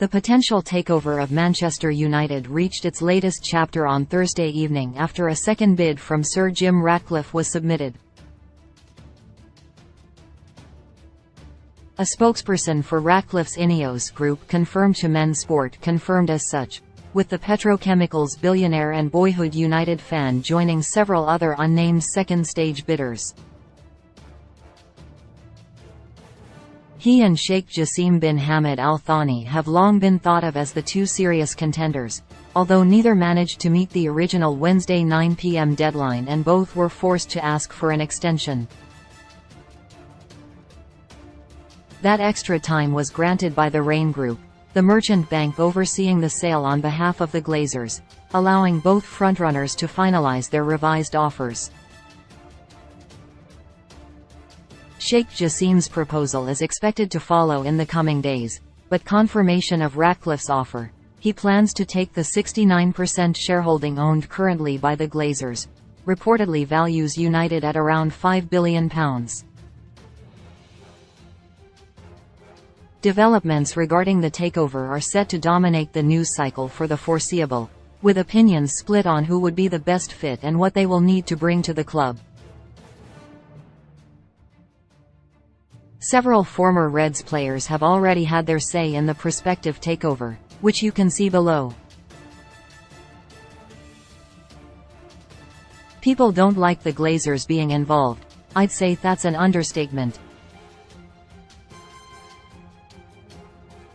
The potential takeover of Manchester United reached its latest chapter on Thursday evening after a second bid from Sir Jim Ratcliffe was submitted. A spokesperson for Ratcliffe's Ineos Group confirmed to Men's Sport confirmed as such, with the petrochemicals billionaire and Boyhood United fan joining several other unnamed second-stage bidders. He and Sheikh Jassim bin Hamad Al Thani have long been thought of as the two serious contenders, although neither managed to meet the original Wednesday 9 p.m. deadline and both were forced to ask for an extension. That extra time was granted by the Rain Group, the merchant bank overseeing the sale on behalf of the Glazers, allowing both frontrunners to finalize their revised offers. Sheikh Jassim's proposal is expected to follow in the coming days, but confirmation of Ratcliffe's offer, he plans to take the 69% shareholding owned currently by the Glazers, reportedly values United at around £5 billion. Developments regarding the takeover are set to dominate the news cycle for the foreseeable, with opinions split on who would be the best fit and what they will need to bring to the club. Several former Reds players have already had their say in the prospective takeover, which you can see below. People don't like the Glazers being involved. I'd say that's an understatement.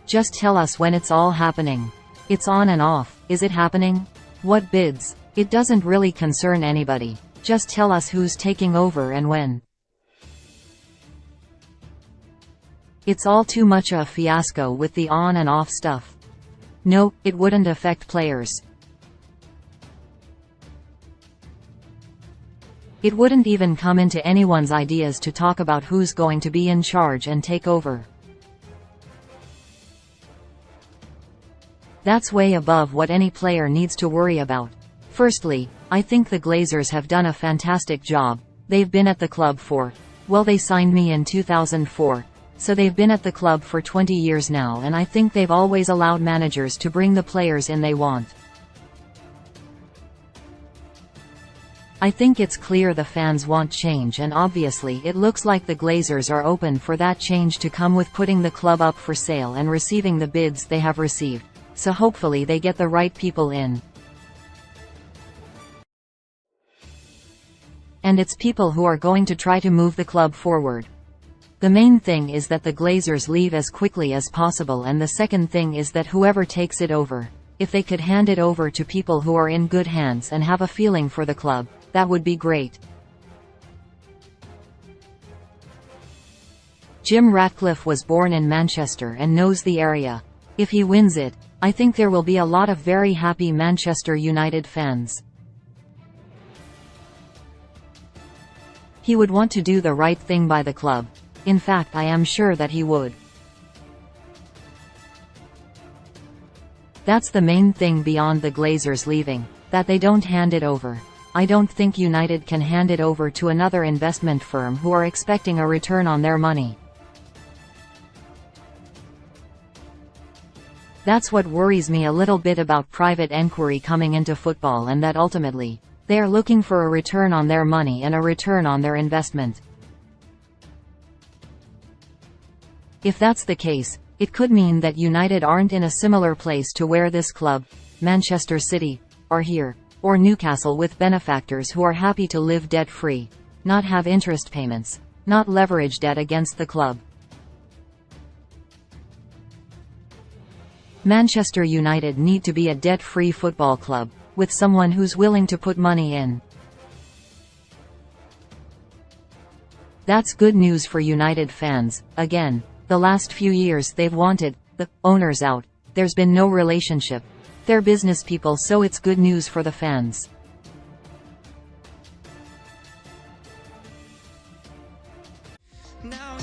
Just tell us when it's all happening. It's on and off. Is it happening? What bids? It doesn't really concern anybody. Just tell us who's taking over and when. It's all too much a fiasco with the on and off stuff. No, it wouldn't affect players. It wouldn't even come into anyone's ideas to talk about who's going to be in charge and take over. That's way above what any player needs to worry about. Firstly, I think the Glazers have done a fantastic job. They've been at the club for, well, they signed me in 2004, so they've been at the club for 20 years now, and I think they've always allowed managers to bring the players in they want. I think it's clear the fans want change, and obviously it looks like the Glazers are open for that change to come with putting the club up for sale and receiving the bids they have received. So hopefully they get the right people in. And it's people who are going to try to move the club forward. The main thing is that the Glazers leave as quickly as possible, and the second thing is that whoever takes it over, if they could hand it over to people who are in good hands and have a feeling for the club, that would be great. Jim Ratcliffe was born in Manchester and knows the area. If he wins it, I think there will be a lot of very happy Manchester United fans. He would want to do the right thing by the club. In fact, I am sure that he would. That's the main thing beyond the Glazers leaving, that they don't hand it over. I don't think United can hand it over to another investment firm who are expecting a return on their money. That's what worries me a little bit about private enquiry coming into football, and that ultimately, they are looking for a return on their money and a return on their investment. If that's the case, it could mean that United aren't in a similar place to where this club, Manchester City, are here, or Newcastle, with benefactors who are happy to live debt-free, not have interest payments, not leverage debt against the club. Manchester United need to be a debt-free football club, with someone who's willing to put money in. That's good news for United fans. Again, the last few years they've wanted the owners out. There's been no relationship. They're business people, so it's good news for the fans. Now